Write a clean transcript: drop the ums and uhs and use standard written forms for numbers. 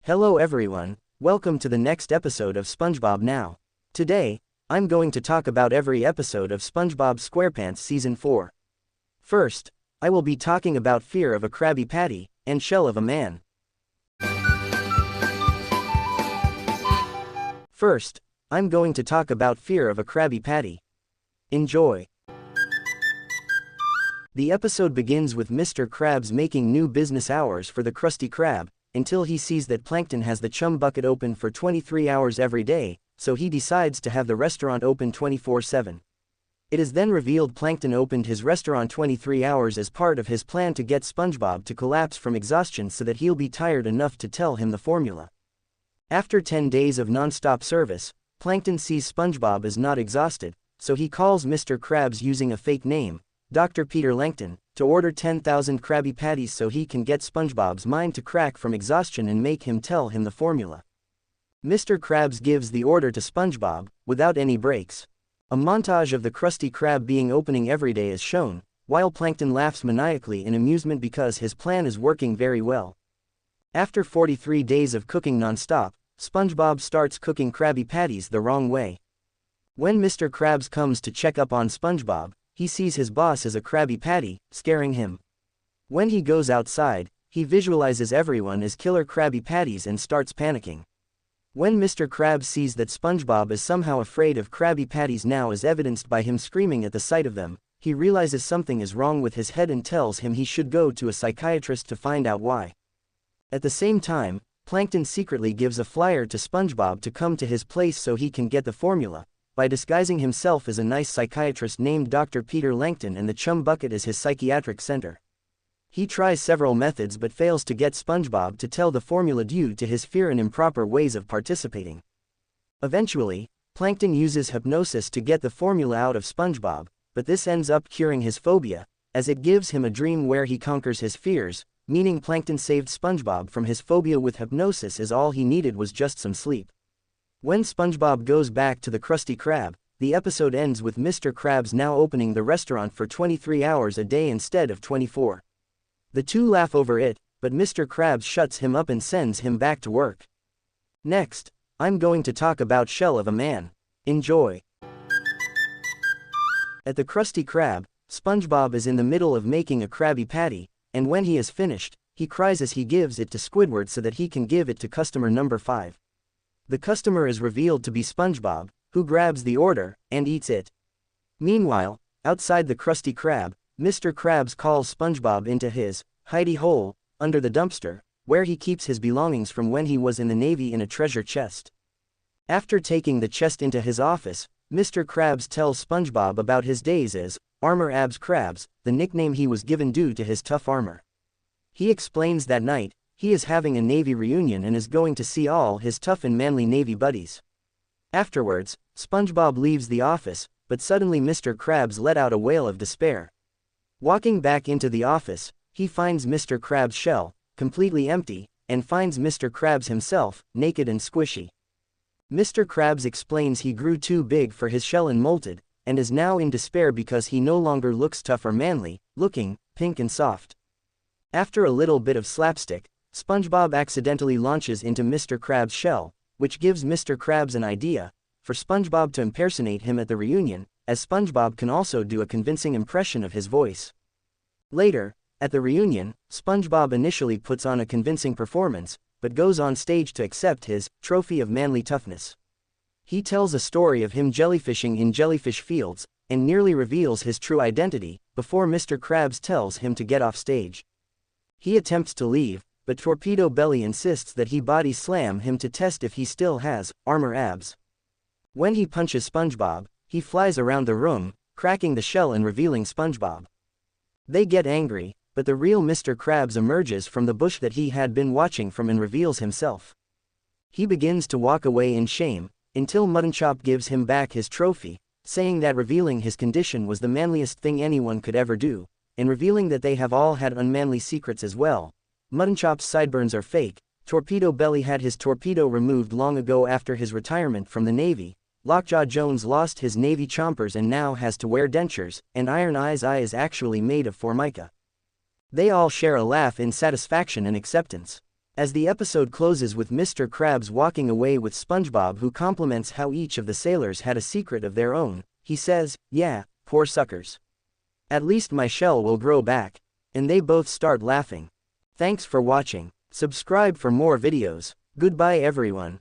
Hello everyone, welcome to the next episode of SpongeBob Now. Today, I'm going to talk about every episode of SpongeBob SquarePants Season 4. First, I will be talking about Fear of a Krabby Patty, and Shell of a Man. First, I'm going to talk about Fear of a Krabby Patty. Enjoy. The episode begins with Mr. Krabs making new business hours for the Krusty Krab, until he sees that Plankton has the chum bucket open for 23 hours every day, so he decides to have the restaurant open 24/7. It is then revealed Plankton opened his restaurant 23 hours as part of his plan to get SpongeBob to collapse from exhaustion so that he'll be tired enough to tell him the formula. After 10 days of non-stop service, Plankton sees SpongeBob is not exhausted, so he calls Mr. Krabs using a fake name, Dr. Peter Langton, to order 10,000 Krabby Patties so he can get SpongeBob's mind to crack from exhaustion and make him tell him the formula. Mr. Krabs gives the order to SpongeBob, without any breaks. A montage of the Krusty Krab being opening every day is shown, while Plankton laughs maniacally in amusement because his plan is working very well. After 43 days of cooking non-stop, SpongeBob starts cooking Krabby Patties the wrong way. When Mr. Krabs comes to check up on SpongeBob, he sees his boss as a Krabby Patty, scaring him. When he goes outside, he visualizes everyone as killer Krabby Patties and starts panicking. When Mr. Krabs sees that SpongeBob is somehow afraid of Krabby Patties now as evidenced by him screaming at the sight of them, he realizes something is wrong with his head and tells him he should go to a psychiatrist to find out why. At the same time, Plankton secretly gives a flyer to SpongeBob to come to his place so he can get the formula, by disguising himself as a nice psychiatrist named Dr. Peter Langton and the chum bucket as his psychiatric center. He tries several methods but fails to get SpongeBob to tell the formula due to his fear and improper ways of participating. Eventually, Plankton uses hypnosis to get the formula out of SpongeBob, but this ends up curing his phobia, as it gives him a dream where he conquers his fears, meaning Plankton saved SpongeBob from his phobia with hypnosis as all he needed was just some sleep. When SpongeBob goes back to the Krusty Krab, the episode ends with Mr. Krabs now opening the restaurant for 23 hours a day instead of 24. The two laugh over it, but Mr. Krabs shuts him up and sends him back to work. Next, I'm going to talk about Shell of a Man. Enjoy. At the Krusty Krab, SpongeBob is in the middle of making a Krabby Patty, and when he is finished, he cries as he gives it to Squidward so that he can give it to customer number 5. The customer is revealed to be SpongeBob, who grabs the order and eats it. Meanwhile, outside the Krusty Krab, Mr. Krabs calls SpongeBob into his hidey hole under the dumpster, where he keeps his belongings from when he was in the Navy in a treasure chest. After taking the chest into his office, Mr. Krabs tells SpongeBob about his days as Armor Abs Krabs, the nickname he was given due to his tough armor. He explains that night, he is having a Navy reunion and is going to see all his tough and manly Navy buddies. Afterwards, SpongeBob leaves the office, but suddenly Mr. Krabs let out a wail of despair. Walking back into the office, he finds Mr. Krabs' shell, completely empty, and finds Mr. Krabs himself, naked and squishy. Mr. Krabs explains he grew too big for his shell and molted, and is now in despair because he no longer looks tough or manly, looking pink and soft. After a little bit of slapstick, SpongeBob accidentally launches into Mr. Krabs' shell, which gives Mr. Krabs an idea for SpongeBob to impersonate him at the reunion, as SpongeBob can also do a convincing impression of his voice. Later, at the reunion, SpongeBob initially puts on a convincing performance, but goes on stage to accept his trophy of manly toughness. He tells a story of him jellyfishing in jellyfish fields, and nearly reveals his true identity, before Mr. Krabs tells him to get off stage. He attempts to leave, but Torpedo Belly insists that he body slam him to test if he still has armor abs. When he punches SpongeBob, he flies around the room, cracking the shell and revealing SpongeBob. They get angry, but the real Mr. Krabs emerges from the bush that he had been watching from and reveals himself. He begins to walk away in shame, until Muttonchop gives him back his trophy, saying that revealing his condition was the manliest thing anyone could ever do, and revealing that they have all had unmanly secrets as well. Muttonchop's sideburns are fake. Torpedo Belly had his torpedo removed long ago after his retirement from the Navy. Lockjaw Jones lost his Navy chompers and now has to wear dentures, and Iron Eye's eye is actually made of formica. They all share a laugh in satisfaction and acceptance. As the episode closes with Mr. Krabs walking away with SpongeBob, who compliments how each of the sailors had a secret of their own, he says, "Yeah, poor suckers. At least my shell will grow back." And they both start laughing. Thanks for watching. Subscribe for more videos. Goodbye everyone.